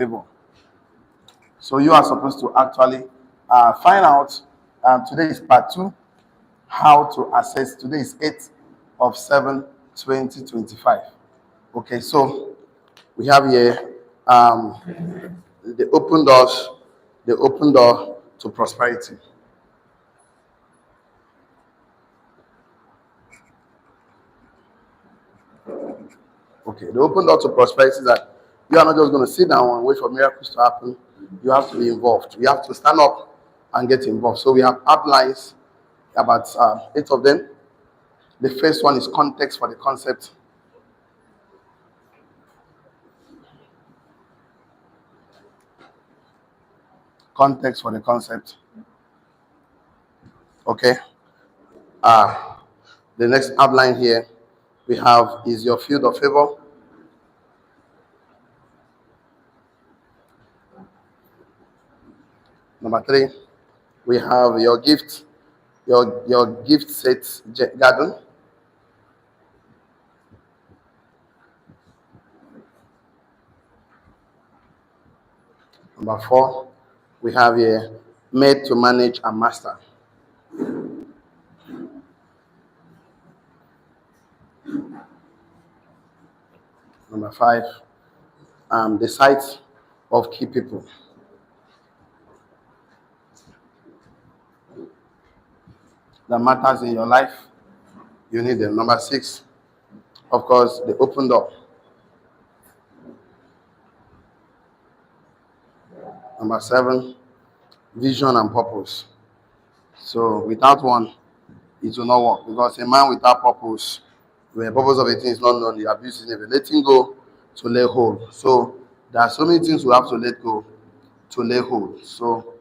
favor. So you are supposed to actually find out. Today is part 2, how to assess. Today is 8th of 7, 2025. Okay, so we have here the open door to prosperity. Okay, the open door to prosperity is that you are not just going to sit down and wait for miracles to happen. You have to be involved. You have to stand up and get involved. So we have outlines, about 8 of them. The first one is context for the concept. Context for the concept. Okay. The next outline here we have is your field of favor. Number 3, we have your gift, your gift set garden. Number 4, we have here made to manage and master. Number 5, the sites of key people. That matters in your life, you need them. Number 6, of course, the open door. Number 7, vision and purpose. So without one, it will not work, because a man without purpose, when the purpose of a thing is not known, the abuse is never letting go to lay hold. So there are so many things we have to let go to lay hold. So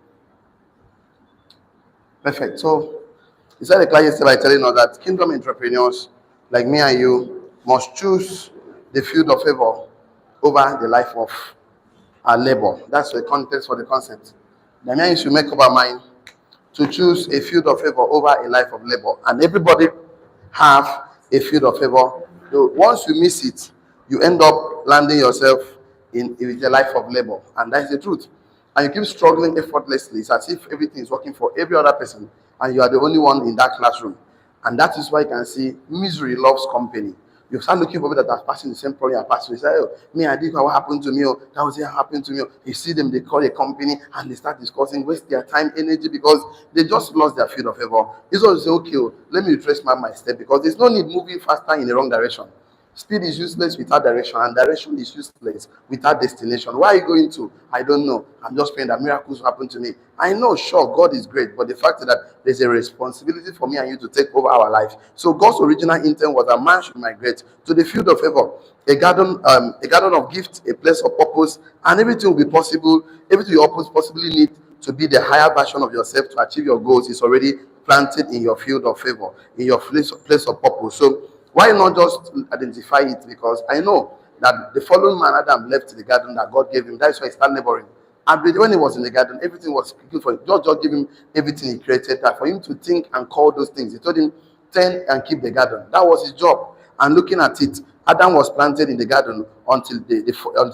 perfect. So he said the client yesterday by telling us that kingdom entrepreneurs like me and you must choose the field of favor over the life of our labor. That's the context for the concept. That means you make up our mind to choose a field of favor over a life of labor. And everybody have a field of favor. So once you miss it, you end up landing yourself in the life of labor. And that's the truth. And you keep struggling effortlessly. It's as if everything is working for every other person and you are the only one in that classroom. And that is why you can see misery loves company. You start looking for people that are passing the same problem you're passing. You say, oh, me, I did what happened to me. Oh, that was what happened to me. Oh. You see them, they call a company and they start discussing, waste their time, energy, because they just lost their field of favor. It's also say, okay, oh, let me retrace my step, because there's no need moving faster in the wrong direction. Speed is useless without direction, and direction is useless without destination. Where are you going to? I don't know. I'm just praying that miracles happen to me. I know, sure, God is great, but the fact is that there's a responsibility for me and you to take over our life. So God's original intent was that man should migrate to the field of favor, a garden of gift, a place of purpose, and everything will be possible. Everything you possibly need to be the higher version of yourself to achieve your goals is already planted in your field of favor, in your place of purpose. So why not just identify it? Because I know that the following man, Adam, left the garden that God gave him. That's why he started laboring. And when he was in the garden, everything was good for him. Just give him everything he created. That for him to think and call those things. He told him, tend and keep the garden. That was his job. And looking at it, Adam was planted in the garden until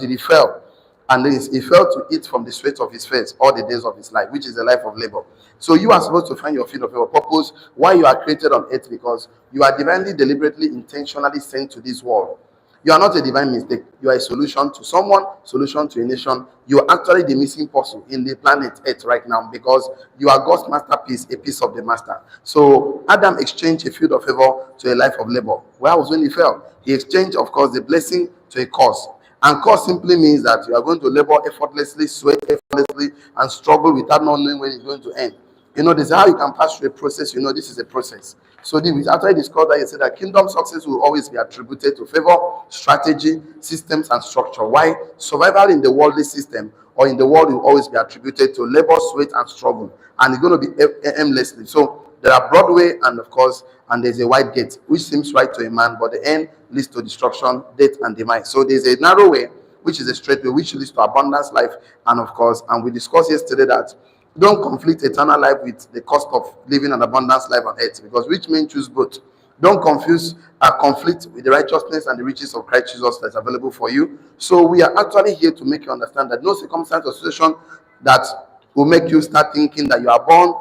he fell. And then he fell to eat from the sweat of his face all the days of his life, which is the life of labor. So you are supposed to find your field of your purpose, why you are created on earth, because you are divinely, deliberately, intentionally sent to this world. You are not a divine mistake. You are a solution to someone, solution to a nation. You are actually the missing puzzle in the planet Earth right now, because you are God's masterpiece, a piece of the master. So Adam exchanged a field of favor to a life of labor. Where was when he fell? He exchanged, of course, the blessing to a curse. And curse simply means that you are going to labor effortlessly, sweat effortlessly, and struggle without not knowing when it's going to end. This is how you can pass through a process. This is a process. So after I discovered that, you said that kingdom success will always be attributed to favor, strategy, systems, and structure. Why? Survival in the worldly system or in the world will always be attributed to labor, sweat, and struggle. And it's going to be aimlessly. So there are broad way and of course, and there's a wide gate, which seems right to a man, but the end leads to destruction, death, and demise. So there's a narrow way, which is a straight way, which leads to abundance life. And of course, and we discussed yesterday that don't conflict eternal life with the cost of living an abundance life on earth, because rich men choose both. Don't confuse conflict with the righteousness and the riches of Christ Jesus that's available for you. So we are actually here to make you understand that no circumstance or situation that will make you start thinking that you are born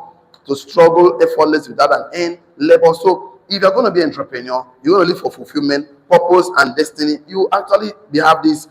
to struggle effortless without an end, labor. So if you're going to be an entrepreneur, you're going to live for fulfillment, purpose, and destiny. You actually have this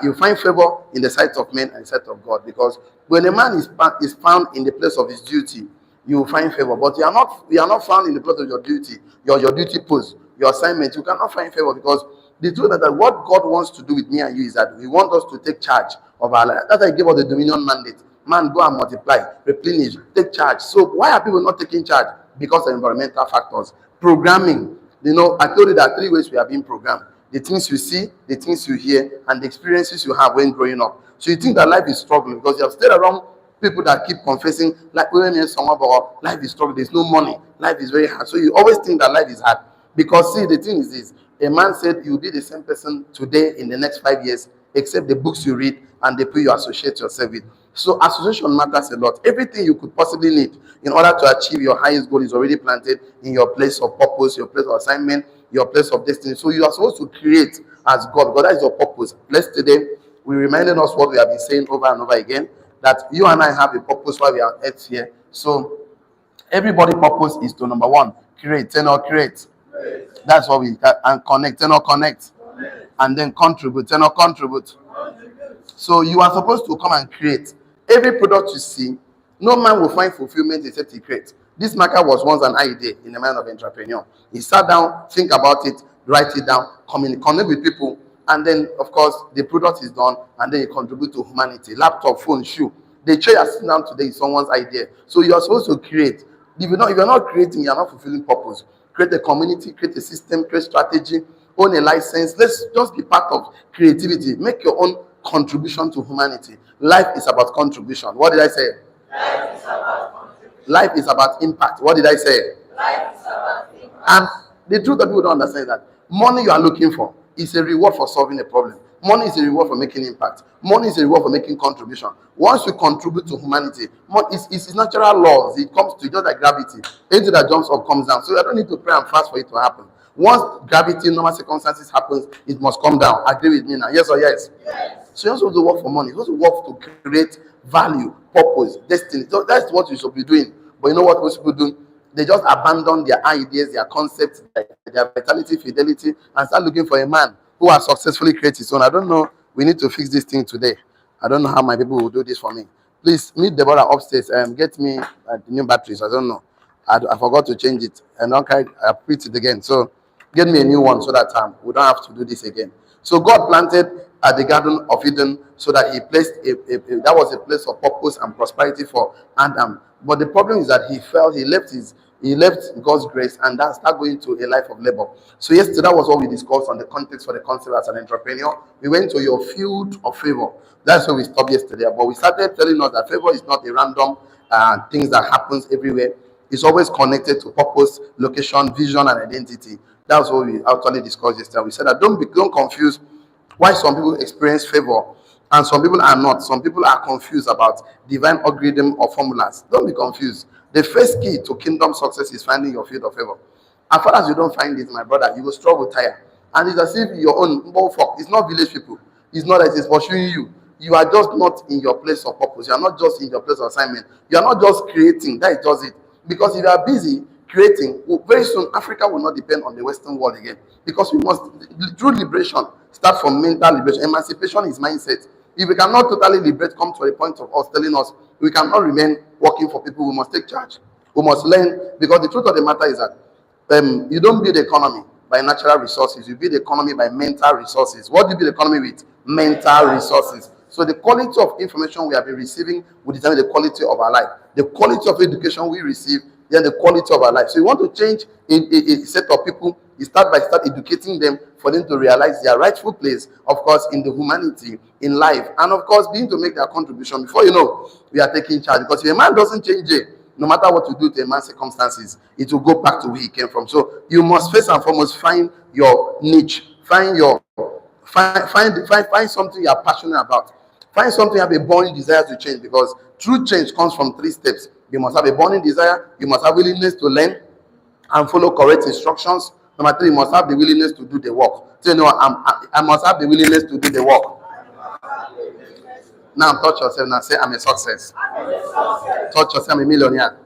you find favor in the sight of men and the sight of God, because when a man is found in the place of his duty, you will find favor. But you are not found in the place of your duty, your duty post, your assignment. You cannot find favor, because the truth is that what God wants to do with me and you is that He wants us to take charge of our life. That's why He gave us the dominion mandate. Man, go and multiply, replenish, take charge. So why are people not taking charge? Because of environmental factors. Programming. I told you that 3 ways we are being programmed: the things you see, the things you hear, and the experiences you have when growing up. So you think that life is struggling because you have stayed around people that keep confessing, like women in someone, about life is struggling, there's no money, life is very hard. So you always think that life is hard. Because see, the thing is this: a man said you'll be the same person today in the next 5 years, except the books you read and the people you associate yourself with. So association matters a lot. Everything you could possibly need in order to achieve your highest goal is already planted in your place of purpose, your place of assignment, your place of destiny. So you are supposed to create as God, because that is your purpose. Blessed today, we reminded us what we have been saying over and over again, that you and I have a purpose while we are at here. So everybody's purpose is to, number one, create, create. That's what we and connect, connect, and then contribute, contribute. So you are supposed to come and create. Every product you see, no man will find fulfillment except he creates. This marker was once an idea in the mind of an entrepreneur. He sat down, think about it, write it down, connect with people, and then, of course, the product is done, and then you contribute to humanity. Laptop, phone, shoe. The chair you're sitting down today is someone's idea. So you are supposed to create. If you're not creating, you're not fulfilling purpose. Create a community, create a system, create strategy, own a license. Let's just be part of creativity. Make your own contribution to humanity. Life is about contribution. What did I say? Life is about contribution. Life is about impact. What did I say? Life is about impact. And the truth that people don't understand is that money you are looking for is a reward for solving a problem. Money is a reward for making impact. Money is a reward for making contribution. Once you contribute to humanity, it's natural laws. It comes to just like gravity. Anything that jumps up comes down. So you don't need to pray and fast for it to happen. Once gravity, normal circumstances happens, it must come down. Agree with me now? Yes or yes? Yes. So you're supposed to work for money. You're supposed to work to create value, purpose, destiny. So that's what you should be doing. But you know what most people do? They just abandon their ideas, their concepts, their vitality, fidelity, and start looking for a man who has successfully created his own. I don't know. We need to fix this thing today. I don't know how my people will do this for me. Please meet Deborah upstairs and get me the new batteries. I don't know. I forgot to change it. And okay, I put it again. So get me a new one so that we don't have to do this again. So God planted at the Garden of Eden so that He placed that was a place of purpose and prosperity for Adam. But the problem is that he fell. He left God's grace, and that started going to a life of labor. So yesterday, that was what we discussed on the context for the concept as an entrepreneur. We went to your field of favor. That's where we stopped yesterday. But we started telling us that favor is not a random things that happens everywhere. It's always connected to purpose, location, vision, and identity. That's what we actually discussed yesterday. We said that don't confuse why some people experience favor and some people are not. Some people are confused about divine algorithm or formulas. Don't be confused. The first key to kingdom success is finding your field of favor. As far as you don't find it, my brother, you will struggle tire. And it's as if your own it's not village people. It's not that it's pursuing you. You are just not in your place of purpose. You are not just in your place of assignment. You are not just creating. That is just it. Because if you are busy creating, very soon Africa will not depend on the Western world again. Because we must, true liberation start from mental liberation. Emancipation is mindset. If we cannot totally liberate, come to a point of us telling us we cannot remain working for people, we must take charge. We must learn, because the truth of the matter is that you don't build the economy by natural resources. You build the economy by mental resources. What do you build the economy with? Mental resources. So the quality of information we have been receiving will determine the quality of our life. The quality of education we receive, then the quality of our life. So you want to change a set of people, you start educating them for them to realize their rightful place, of course, in the humanity, in life, and of course, being to make their contribution. Before you know, we are taking charge. Because if a man doesn't change it, no matter what you do to a man's circumstances, it will go back to where he came from. So you must first and foremost find your niche, find something you are passionate about. Find something you have a burning desire to change, because true change comes from 3 steps. You must have a burning desire, you must have willingness to learn, and follow correct instructions. Number three, you must have the willingness to do the work. So, I must have the willingness to do the work. Now, touch yourself now. Say, I'm a success. Touch yourself, I'm a millionaire.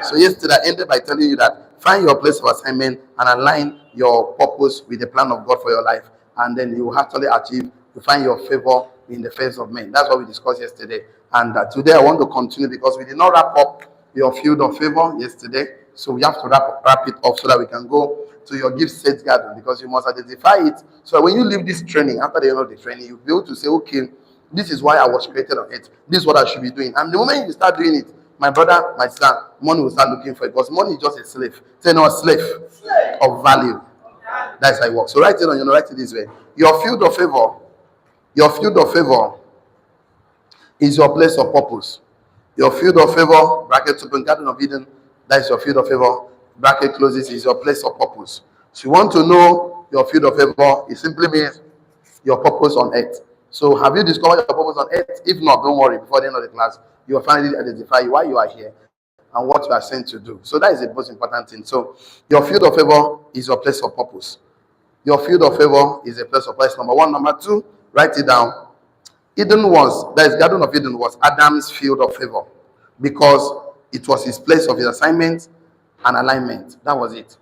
So, yesterday, I ended by telling you that find your place of assignment and align your purpose with the plan of God for your life. And then you will actually achieve to find your favor in the face of men. That's what we discussed yesterday. And today, I want to continue because we did not wrap up your field of favor yesterday. So we have to wrap it up so that we can go to your gift set garden, because you must identify it. So when you leave this training, after the end of the training, you'll be able to say, okay, this is why I was created on it. This is what I should be doing. And the moment you start doing it, my brother, my sister, money will start looking for it, because money is just a slave. Say no, a slave of value. That's how it works. So write it on, write it this way. Your field of favor is your place of purpose. Your field of favor, bracket open, Garden of Eden, that is your field of favor, bracket closes, is your place of purpose. So you want to know your field of favor, it simply means your purpose on earth. So have you discovered your purpose on earth? If not, don't worry, before the end of the class, you will finally identify why you are here and what you are sent to do. So that is the most important thing. So your field of favor is your place of purpose. Your field of favor is a place of purpose. Number one. Number two, write it down. Garden of Eden was Adam's field of favor because it was his place of his assignment and alignment. That was it.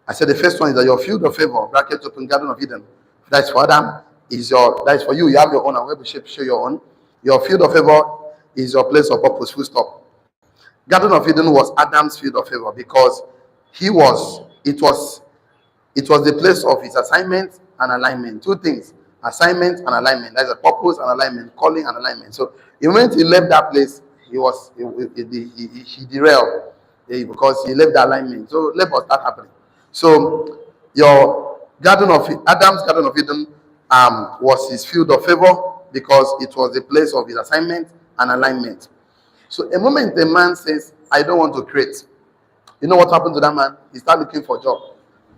I said the first one is that your field of favor, bracket open, Garden of Eden, that is for Adam, that is for you. You have your own, and we'll show your own. Your field of favor is your place of purpose, full stop. Garden of Eden was Adam's field of favor because it was the place of his assignment and alignment. Two things: assignment and alignment. That's a purpose and alignment, calling and alignment. So the moment he left that place, he derailed because he left the alignment. So let us start happening. So your Adam's Garden of Eden was his field of favor because it was the place of his assignment and alignment. So a moment a man says, I don't want to create, you know what happened to that man? He started looking for a job.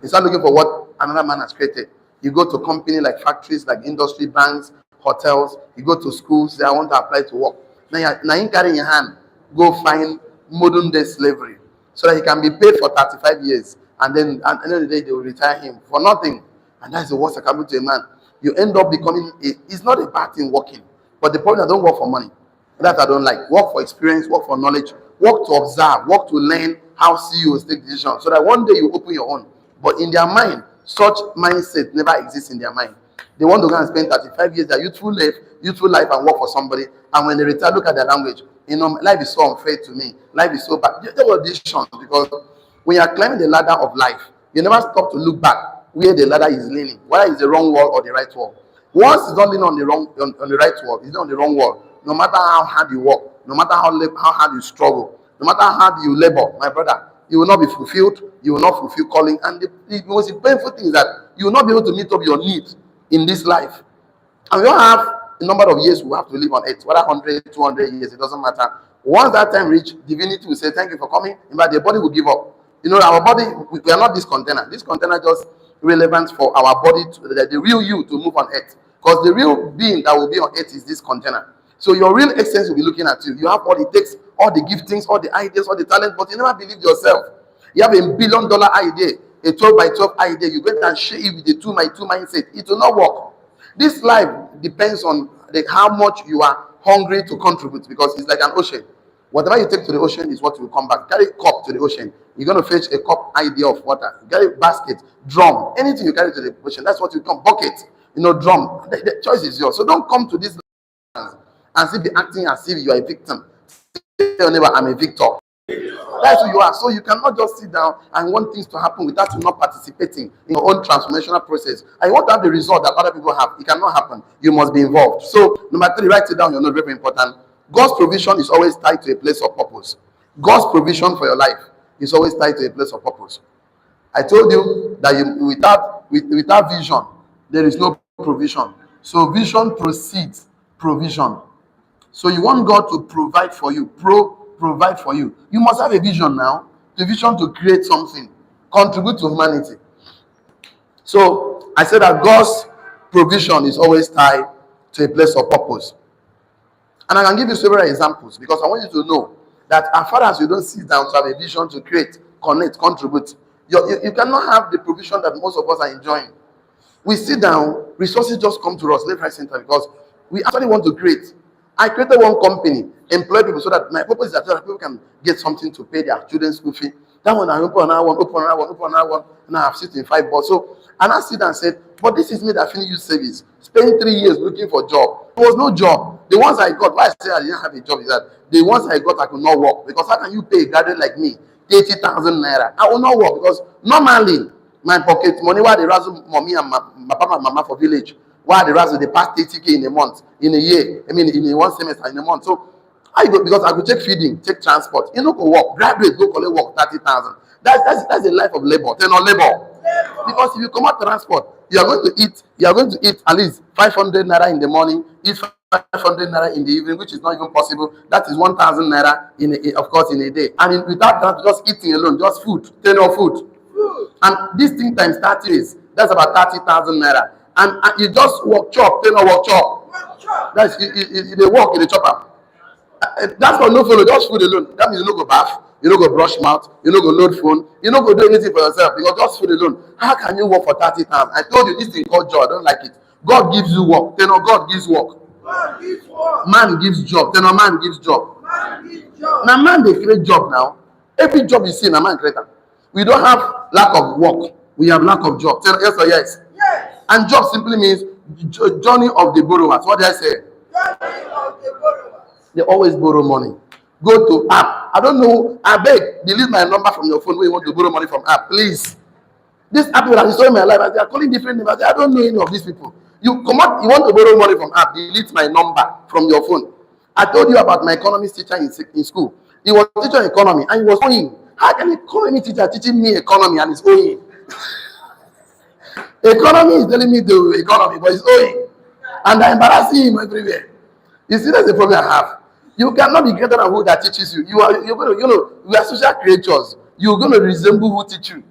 He started looking for what another man has created. You go to companies like factories, like industry, banks, hotels. You go to schools, say, I want to apply to work. Now you carry in your hand, go find modern day slavery so that he can be paid for 35 years. And then at the end of the day, they will retire him for nothing. And that's the worst that can happen to a man. You end up becoming, it's not a bad thing working. But the problem is I don't work for money. That I don't like. Work for experience, work for knowledge, work to observe, work to learn how CEOs take decisions so that one day you open your own. But in their mind, such mindset never exists in their mind. They want to go and spend 35 years, their youthful life and work for somebody. And when they retire, look at their language. Life is so unfair to me. Life is so bad. There were decisions because when you are climbing the ladder of life, you never stop to look back where the ladder is leaning, whether it's the wrong wall or the right wall. Once it's not leaning on the right wall, it's not on the wrong wall. No matter how hard you work, no matter how hard you struggle, no matter how hard you labor, my brother, you will not be fulfilled. You will not fulfill calling. And the most painful thing is that you will not be able to meet up your needs in this life. And we don't have a number of years we have to live on earth, whether 100, 200 years, it doesn't matter. Once that time reach, divinity will say, thank you for coming. In fact, the body will give up. Our body, we are not this container. This container just relevant for our body, the real you to move on earth. Because the real being that will be on earth is this container. So your real essence will be looking at you. You have all it takes, all the giftings, all the ideas, all the talent, but you never believed yourself. You have $1 billion idea, a 12 by 12 idea. You go and share it with the 2 by 2 mindset. It will not work. This life depends on how much you are hungry to contribute, because it's like an ocean. Whatever you take to the ocean is what will come back. Carry a cup to the ocean. You're going to fetch a cup idea of water. Carry a basket, drum, anything you carry to the ocean. That's what you come. Bucket, drum. The choice is yours. So don't come to this and still be acting as if you are a victim. Tell your neighbor, I'm a victor. That's who you are. So you cannot just sit down and want things to happen without you not participating in your own transformational process. And you want to have the result that other people have. It cannot happen. You must be involved. So number 3, write it down. You're not very important. God's provision is always tied to a place of purpose. God's provision for your life is always tied to a place of purpose. I told you that without vision, there is no provision. So vision precedes provision. So you want God to provide for you, provide for you. You must have a vision now, the vision to create something, contribute to humanity. So I said that God's provision is always tied to a place of purpose. And I can give you several examples because I want you to know that as far as you don't sit down to have a vision to create, connect, contribute. You cannot have the provision that most of us are enjoying. We sit down, resources just come to us left, right, center because we actually want to create. I created one company, employ people so that my purpose is that so that people can get something to pay their children's school fee. That one I open another one, open another one, open another one, and I have sit in 5 boards. So and I sit and said, but this is me that finished youth service, spent 3 years looking for a job. There was no job. The ones I got, why I say I didn't have a job is that the ones I got I could not work because how can you pay a graduate like me 30,000 naira? I will not work because normally my pocket money why they razzle mommy and my papa and mama for village. Why they razzle they pass 30K in a month, in a year. I mean in a one semester in a month. So I go because I go take feeding, take transport. You know go work, graduate, go collect work 30,000. That's the life of labor. They're not labor. Because if you come out transport, you are going to eat at least 500 naira in the morning, eat 500 naira in the evening, which is not even possible. That is 1,000 naira of course in a day. And without that, just eating alone, just food, tenor food. And this thing times 30 days, that's about 30,000 naira. And you just work chop, tenor work chop. That's they work in the chopper. That's for no follow, just food alone. That means you no go bath, you no go brush mouth, you no go load phone, you no go do anything for yourself because just food alone. How can you work for 30 times? I told you this thing called job. I don't like it. God gives you work. Then God gives work. God gives work. Man gives job. Then man gives job. Man gives job. Now man they create job now. Every job you see, now man create. We don't have lack of work. We have lack of job. Tell yes or yes. Yes. And job simply means journey of the borrowers. What did I say? Journey of the borrower. They always borrow money. Go to app. I don't know. I beg, delete my number from your phone when you want to borrow money from app, please. This app that is showing my life, they are calling different names. I don't know any of these people. You come out, you want to borrow money from app, delete my number from your phone. I told you about my economics teacher in school. He was teaching economy and he was owing. How can an economy teacher teaching me economy and he's owing? Economy is telling me the economy, but he's owing. And I'm embarrassing him everywhere. You see, that's the problem I have. You cannot be greater than who that teaches you. You're going to, we are social creatures. You're going to resemble who teach you.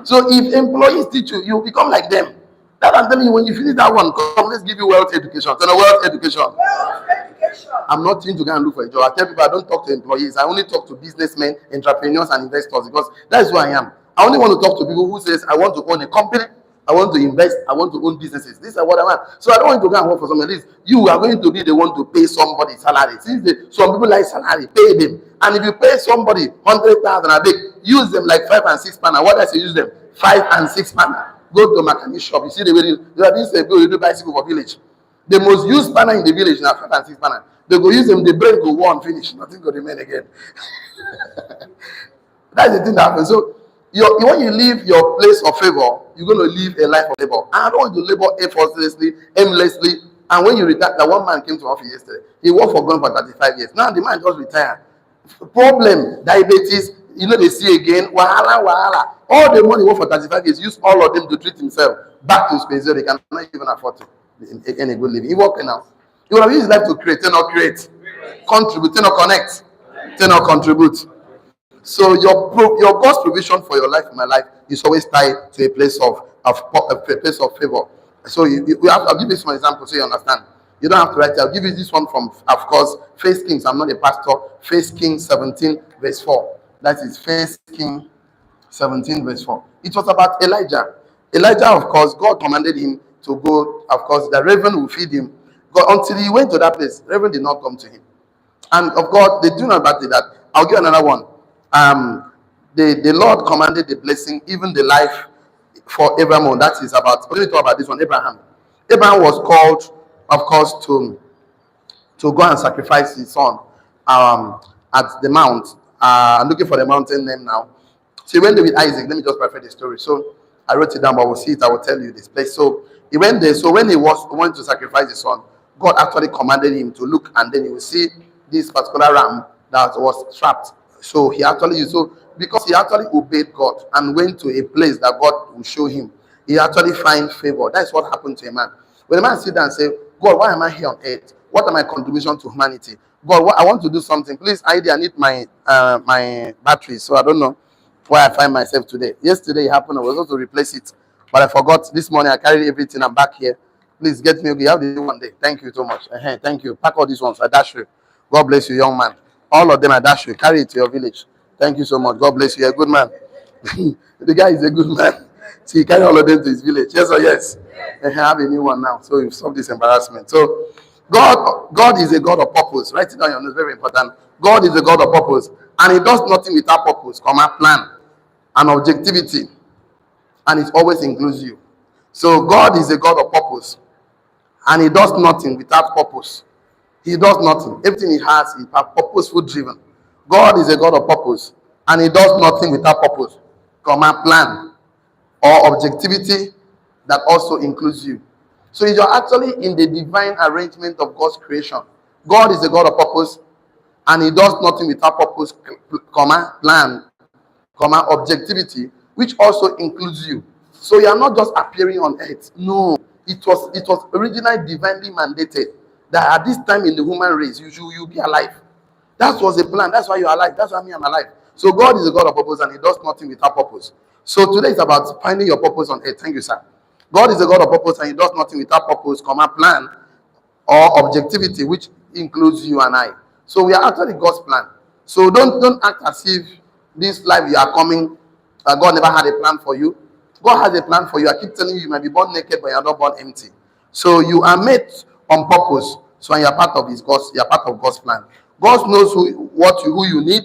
So if employees teach you, you become like them. That I'm telling you, when you finish that one, come, let's give you wealth education. Tell them wealth education. Wealth education. I'm not trying to go and look for a job. I tell people I don't talk to employees. I only talk to businessmen, entrepreneurs, and investors because that is who I am. I only want to talk to people who says I want to own a company. I want to invest. I want to own businesses. This is what I want. So I don't want to go and work for somebody. At least you are going to be the one to pay somebody salary. Since some people like salary, pay them. And if you pay somebody 100,000 a day, use them like 5 and 6 pounds. What does you use them? 5 and 6 pounds. Go to mechanic shop. You see the way you do bicycle for village. The most used spanner in the village now 5 and 6 pounds. They go use them. The brain go one finish. Nothing go remain again. That's the thing that happens. So when you leave your place of favor, you're going to live a life of labor. And I don't want to labor effortlessly, aimlessly. And when you retire, that one man came to office yesterday. He worked for God for 35 years. Now the man just retired. Problem, diabetes, they see again, wahala. All the money he worked for 35 years, use all of them to treat himself back to space zero. He cannot even afford to in a good living. He working now. He will have used his life to create, not create. Contribute, not connect, not contribute. So your God's provision for your life, my life, is always tied to a place of favor. So I'll give you some examples so you understand. You don't have to write it. I'll give you this one from, of course, First Kings. I'm not a pastor. First Kings 17 verse 4. That is First Kings 17 verse 4. It was about Elijah. Elijah, of course, God commanded him to go. Of course, the raven will feed him. God, until he went to that place, raven did not come to him. And of course, they do not about it. That I'll give another one. The Lord commanded the blessing, even the life forevermore. That is about. Let me talk about this one. Abraham. Abraham was called, of course, to go and sacrifice his son at the mount. I'm looking for the mountain name now. So he went there with Isaac. Let me just paraphrase the story. So I wrote it down, but we'll see it. I will tell you this place. So he went there. So when he went to sacrifice his son, God actually commanded him to look, and then you will see this particular ram that was trapped. So he actually because he actually obeyed God and went to a place that God will show him, he actually find favor. That's what happened to a man. When a man sit down and say, God, why am I here on earth? What are my contribution to humanity? God, I want to do something. Please, I need my battery. So I don't know where I find myself today. Yesterday it happened. I was going to replace it, but I forgot. This morning I carried everything. I'm back here. Please get me. You have the one day. Thank you so much. Thank you. Pack all these ones. I dash you. God bless you, young man. All of them I dash you. Carry it to your village. Thank you so much. God bless you. You're a good man. The guy is a good man. So he carry all of them to his village. Yes or yes? And I have a new one now. So you solve this embarrassment. So God is a God of purpose. Write it down your notes, very important. God is a God of purpose. And he does nothing without purpose, plan, and objectivity. And it always includes you. So God is a God of purpose. And he does nothing without purpose. He does nothing. Everything he has is purposeful driven. God is a God of purpose. And he does nothing without purpose, plan, or objectivity that also includes you. So you're actually in the divine arrangement of God's creation. God is a God of purpose, and he does nothing without purpose, plan, objectivity, which also includes you. So you are not just appearing on earth. No, it was originally divinely mandated that at this time in the human race, you be alive. That was the plan. That's why you're alive. That's why I'm alive. So God is a God of purpose, and he does nothing without purpose. So today is about finding your purpose on earth. Thank you, sir. God is a God of purpose, and he does nothing without purpose, plan, or objectivity, which includes you and I. So we are actually God's plan. So don't act as if this life you are coming, God never had a plan for you. God has a plan for you. I keep telling you, you might be born naked, but you are not born empty. So you are made on purpose. So you are part of you are part of God's plan. God knows who you need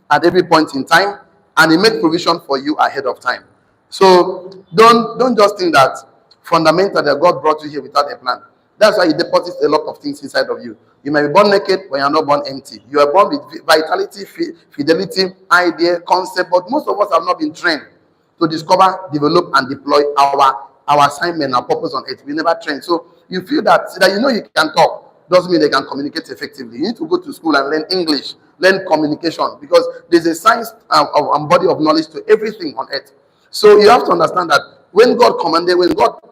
at every point in time, and he makes provision for you ahead of time. So don't just think that fundamental that God brought you here without a plan. That's why he deposits a lot of things inside of you. You may be born naked, but you are not born empty. You are born with vitality, fidelity, idea, concept, but most of us have not been trained to discover, develop, and deploy our assignment, our purpose on earth. We never train. So you feel that you can talk doesn't mean they can communicate effectively. You need to go to school and learn English, learn communication, because there's a science and body of knowledge to everything on earth. So you have to understand that when God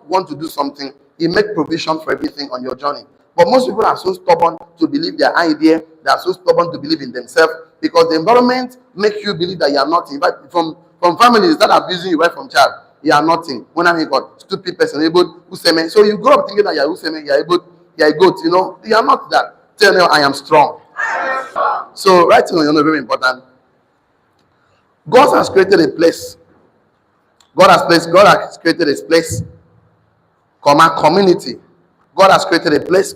wants to do something, he makes provision for everything on your journey. But most people are so stubborn to believe their idea. They are so stubborn to believe in themselves because the environment makes you believe that you are nothing. But from families that are abusing you right from child, you are nothing. When I mean God, stupid person, able useme. So you grow up thinking that you are useme, you are able, you are a goat. You are not that. Tell them I am strong. So right now, very important. God has created a place. God has created a place, community. God has created a place,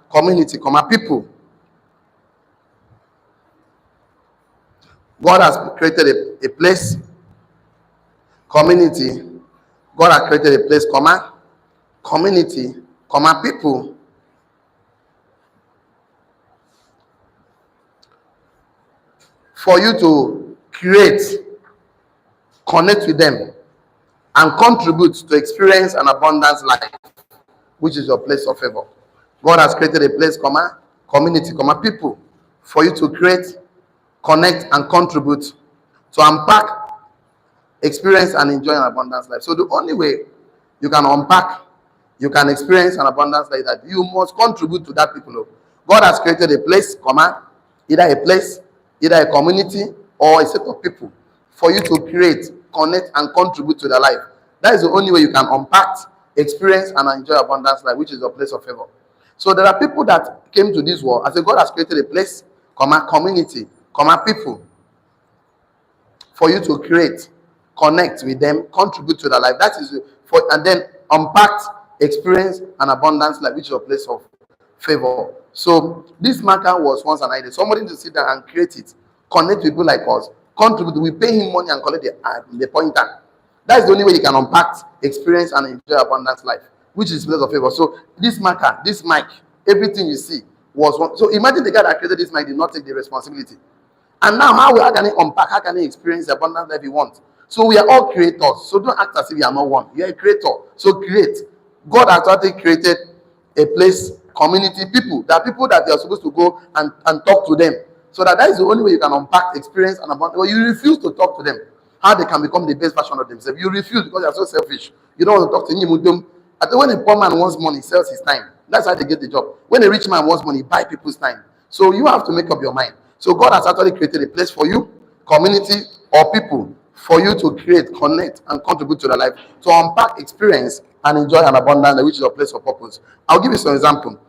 community, people. God has created a place, community. God has created a place, community, people. For you to create, connect with them, and contribute to experience an abundance life, which is your place of favor. God has created a place, community, people, for you to create, connect, and contribute to unpack, experience, and enjoy an abundance life. So the only way you can unpack, you can experience an abundance life, that you must contribute to that people. God has created a place, either a community or a set of people for you to create, connect, and contribute to their life. That is the only way you can unpack, experience, and enjoy abundance life, which is your place of favor. So there are people that came to this world. I say God has created a place, community, people for you to create, connect with them, contribute to their life. That is and then unpack, experience, an abundance life, which is your place of favor. So this marker was once an idea. Somebody to sit down and create it, connect people like us, contribute. We pay him money and collect the pointer. That is the only way you can unpack, experience, and enjoy abundance life, which is place of favor. So this marker, this mic, everything you see was one. So imagine the guy that created this mic did not take the responsibility. And now how can he unpack? How can he experience the abundance life he wants? So we are all creators. So don't act as if you are not one. You are a creator. So create. God has already created a place, community, people. There are people that you are supposed to go and talk to them. So that is the only way you can unpack, experience, and abundance. Well, you refuse to talk to them. How they can become the best version of themselves. You refuse because you are so selfish. You don't want to talk to them. I think when a poor man wants money, he sells his time. That's how they get the job. When a rich man wants money, he buys people's time. So you have to make up your mind. So God has actually created a place for you, community, or people, for you to create, connect, and contribute to their life, to unpack, experience, and enjoy an abundance, which is a place of purpose. I'll give you some example.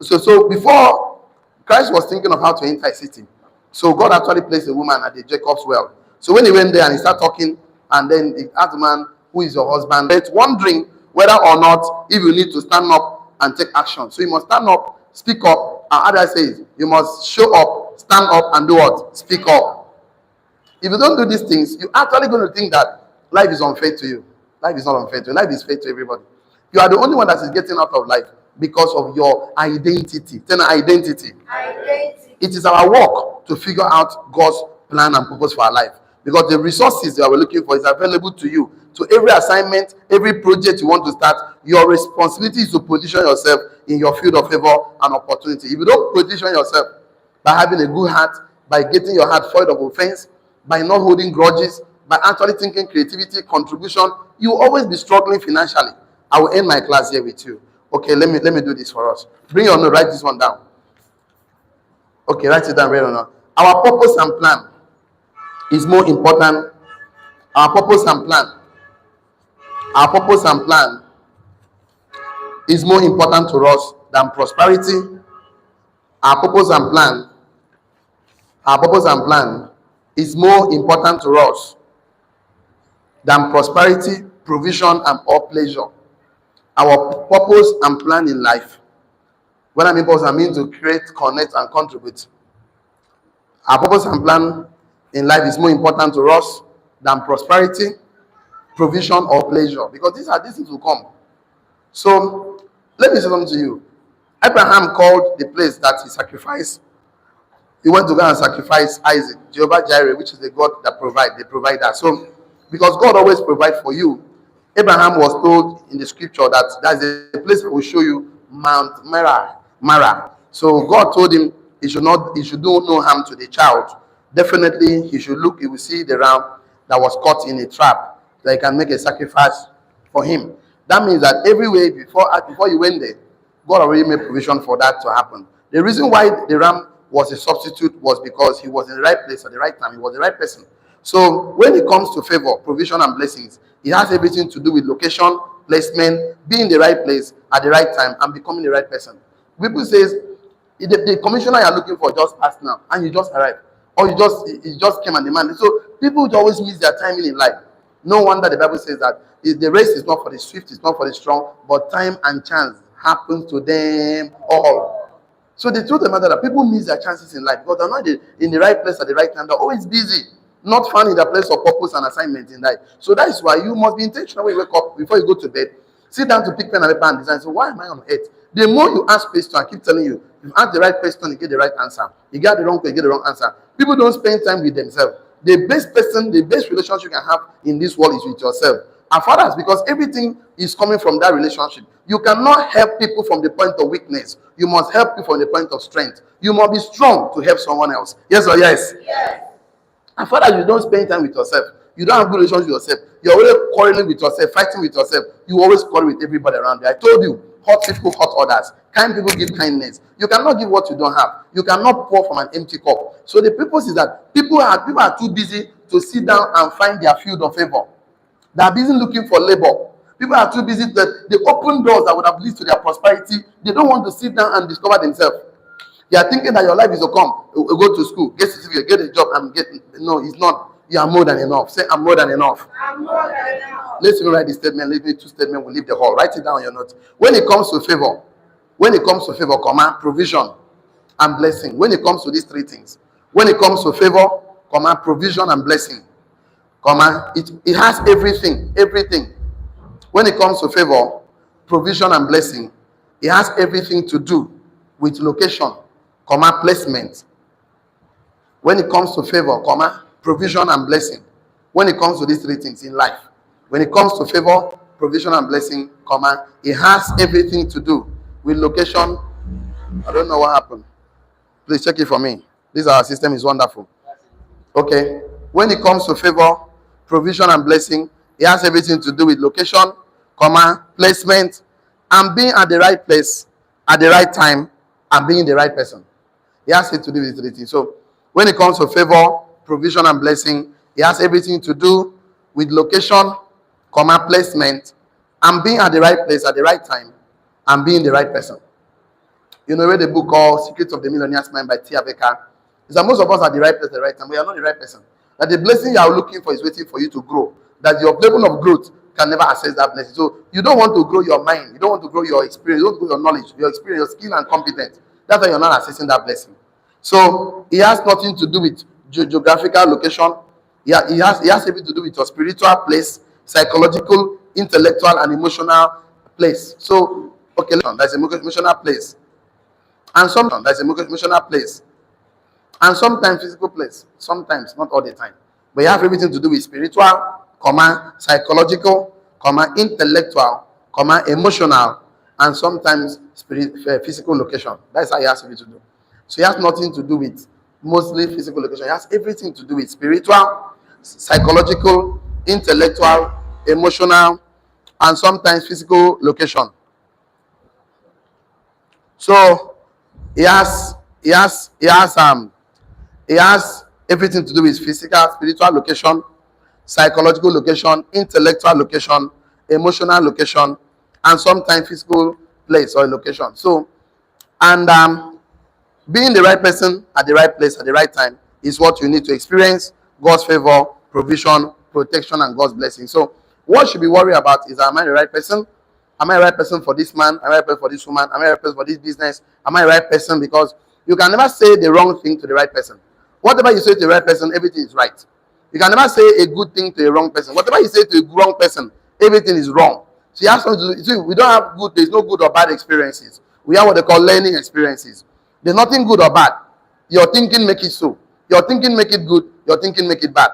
So before Christ was thinking of how to enter a city, so God actually placed a woman at the Jacob's well. So when he went there and he started talking, and then he asked the man, who is your husband? But wondering whether or not if you need to stand up and take action. So you must stand up, speak up, and how do I say it? You must show up, stand up, and do what? Speak up. If you don't do these things, you're actually going to think that life is unfair to you. Life is not unfair to you. Life is fair to everybody. You are the only one that is getting out of life because of your identity. Tell me, identity. Identity. It is our work to figure out God's plan and purpose for our life. Because the resources that we're looking for is available to you. So every assignment, every project you want to start, your responsibility is to position yourself in your field of favor and opportunity. If you don't position yourself by having a good heart, by getting your heart void of offense, by not holding grudges, by actually thinking creativity, contribution, you will always be struggling financially. I will end my class here with you. Okay, let me do this for us. Bring your note, write this one down. Okay, write it down, right or not. Our purpose and plan is more important. Our purpose and plan. Our purpose and plan is more important to us than prosperity. Our purpose and plan. Our purpose and plan is more important to us than prosperity, provision, and all pleasure. Our purpose and plan in life. When I mean purpose, I mean to create, connect, and contribute. Our purpose and plan in life is more important to us than prosperity, provision, or pleasure. Because these things will come. So, let me say something to you. Abraham called the place that he sacrificed. He went to go and sacrifice Isaac, Jehovah Jireh, which is the God that provides, the provider. So, because God always provides for you, Abraham was told in the scripture that there's a place I will show you, Mount Mara. So God told him he should do no harm to the child. Definitely he should look, he will see the ram that was caught in a trap, that he can make a sacrifice for him. That means that every way before you went there, God already made provision for that to happen. The reason why the ram was a substitute was because he was in the right place at the right time. He was the right person. So when it comes to favor, provision, and blessings, it has everything to do with location, placement, being in the right place at the right time, and becoming the right person. People says the commissioner you are looking for just passed now, and you just arrived, or you just came and demanded. So people always miss their timing in life. No wonder the Bible says that the race is not for the swift, it's not for the strong, but time and chance happens to them all. So the truth of the matter that people miss their chances in life because they're not in the right place at the right time. They're always busy, not finding their place of purpose and assignment in life. So that is why you must be intentional when you wake up before you go to bed. Sit down to pick pen and paper and design. So why am I on earth? The more you ask questions, I keep telling you, if you ask the right question, you get the right answer. You get the wrong question, you get the wrong answer. People don't spend time with themselves. The best person, the best relationship you can have in this world is with yourself. And fathers, because everything is coming from that relationship. You cannot help people from the point of weakness. You must help people from the point of strength. You must be strong to help someone else. Yes or yes? Yes. And fathers, you don't spend time with yourself. You don't have good relations with yourself. You're always quarreling with yourself, fighting with yourself. You always quarrel with everybody around you. I told you, hot people hurt others. Kind people give kindness. You cannot give what you don't have. You cannot pour from an empty cup. So the purpose is that people are too busy to sit down and find their field of favor. They are busy looking for labor. People are too busy that they open doors that would have led to their prosperity. They don't want to sit down and discover themselves. They are thinking that your life is to come, go to school, get certificate, get a job, and get. No, it's not. You are more than enough. Say, I'm more than enough. I'm more than enough. Let's even write this statement. Leave me two statements. We'll leave the hall. Write it down on your notes. When it comes to favor, comma, provision and blessing. When it comes to these three things, when it comes to favor, comma, provision and blessing, comma, it has everything. When it comes to favor, provision and blessing, it has everything to do with location, comma, placement. When it comes to favor, comma, provision and blessing. When it comes to these three things in life, when it comes to favor, provision and blessing, comma, it has everything to do with location. I don't know what happened. Please check it for me. This our system is wonderful. Okay. When it comes to favor, provision and blessing, it has everything to do with location, comma, placement, and being at the right place at the right time and being the right person. It has it to do with three things. So when it comes to favor, provision and blessing, it has everything to do with location, comma, placement, and being at the right place at the right time and being the right person. You know, read the book called Secrets of the Millionaires Mind by Tia Baker. It's that most of us are the right place at the right time. We are not the right person. That the blessing you are looking for is waiting for you to grow. That your level of growth can never access that blessing. So you don't want to grow your mind. You don't want to grow your experience. You don't want to grow your knowledge, your experience, your skill and competence. That's why you're not accessing that blessing. So it has nothing to do with geographical location. Yeah, it has everything to do with your spiritual place, psychological, intellectual, and emotional place. So, okay, there's an emotional place. And sometimes there's an emotional place. And sometimes physical place. Sometimes, not all the time. But you have everything to do with spiritual, psychological, intellectual, emotional, and sometimes physical location. That's how it has everything to do. So it has nothing to do with mostly physical location. It has everything to do with spiritual, psychological, intellectual, emotional, and sometimes physical location. So it has it has everything to do with physical, spiritual location, psychological location, intellectual location, emotional location, and sometimes physical place or location. So, and being the right person at the right place at the right time is what you need to experience God's favor, provision, protection, and God's blessing. So, what should be worried about is, am I the right person? Am I the right person for this man? Am I the right person for this woman? Am I the right person for this business? Am I the right person? Because you can never say the wrong thing to the right person. Whatever you say to the right person, everything is right. You can never say a good thing to a wrong person. Whatever you say to a wrong person, everything is wrong. So you have something to do. See, we don't have good, there's no good or bad experiences. We have what they call learning experiences. There's nothing good or bad. Your thinking make it so. Your thinking make it good. Your thinking make it bad.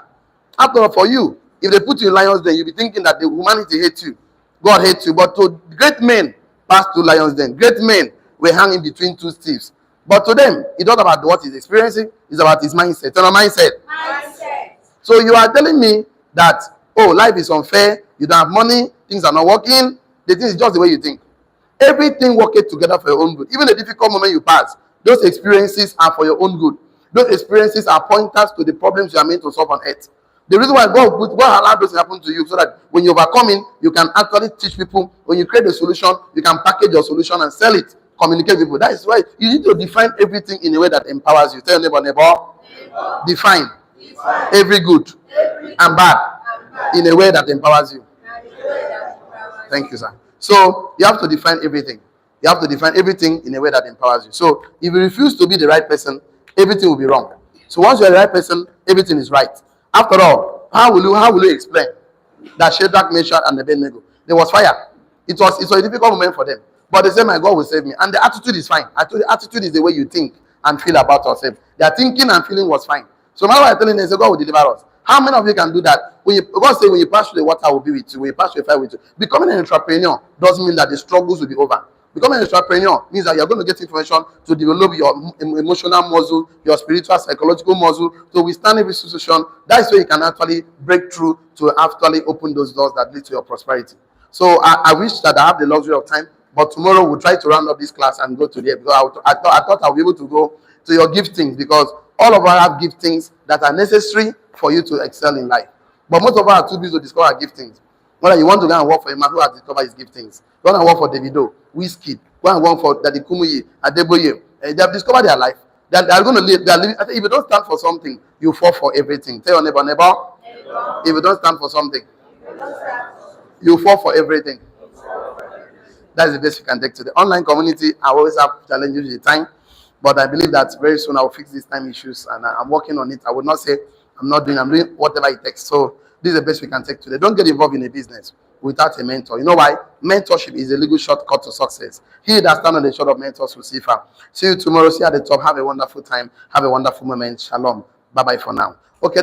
After all, for you, if they put you in lions den, you'll be thinking that the humanity hates you. God hates you. But to great men pass through lions den. Great men were hanging between two thieves. But to them, it's not about what he's experiencing, it's about his mindset. Tell mindset. So you are telling me that, oh, life is unfair, you don't have money, things are not working, the thing is just the way you think. Everything working together for your own good. Even the difficult moment you pass, those experiences are for your own good. Those experiences are pointers to the problems you are meant to solve on earth. The reason why God allowed those to happen to you, so that when you overcome it, you can actually teach people. When you create a solution, you can package your solution and sell it, communicate with people. That is why you need to define everything in a way that empowers you. Tell your neighbor, define every good and bad in a way that empowers you. Thank you, sir. So you have to define everything. You have to define everything in a way that empowers you. So if you refuse to be the right person, everything will be wrong. So once you're the right person, everything is right. After all, how will you explain that Shadrach, Meshach, and Abednego, there was fire? It's a difficult moment for them. But they say, my God will save me. And the attitude is fine. Actually, the attitude is the way you think and feel about yourself. Their thinking and feeling was fine. So now I'm telling them, God will deliver us. How many of you can do that? God say, when you pass through the water, I will be with you. When you pass through the fire, with you. Becoming an entrepreneur doesn't mean that the struggles will be over. Becoming an entrepreneur means that you're going to get information to develop your emotional muscle, your spiritual, psychological muscle, to withstand every situation. That's where you can actually break through to actually open those doors that lead to your prosperity. So I wish that I have the luxury of time, but tomorrow we'll try to round up this class and go to there, because I thought I'll be able to go to your giftings, because all of us have giftings that are necessary for you to excel in life. But most of us are too busy to discover our giftings. Whether you want to go and work for a man who has discovered his giftings, go and work for Davido, Whiskey, go and work for Daddy Kumuyi, Adeboye. They have discovered their life. They are going to live. They are living. If you don't stand for something, you fall for everything. Tell your neighbor. If you don't stand for something, you fall for everything. That's the best you can take to the online community. I always have challenges with the time, but I believe that very soon I will fix these time issues, and I'm working on it. I would not say I'm doing whatever it takes. So this is the best we can take today. Don't get involved in a business without a mentor. You know why? Mentorship is a legal shortcut to success. He that stands on the shore of mentors will see far. See you tomorrow. See you at the top. Have a wonderful time. Have a wonderful moment. Shalom. Bye-bye for now. Okay.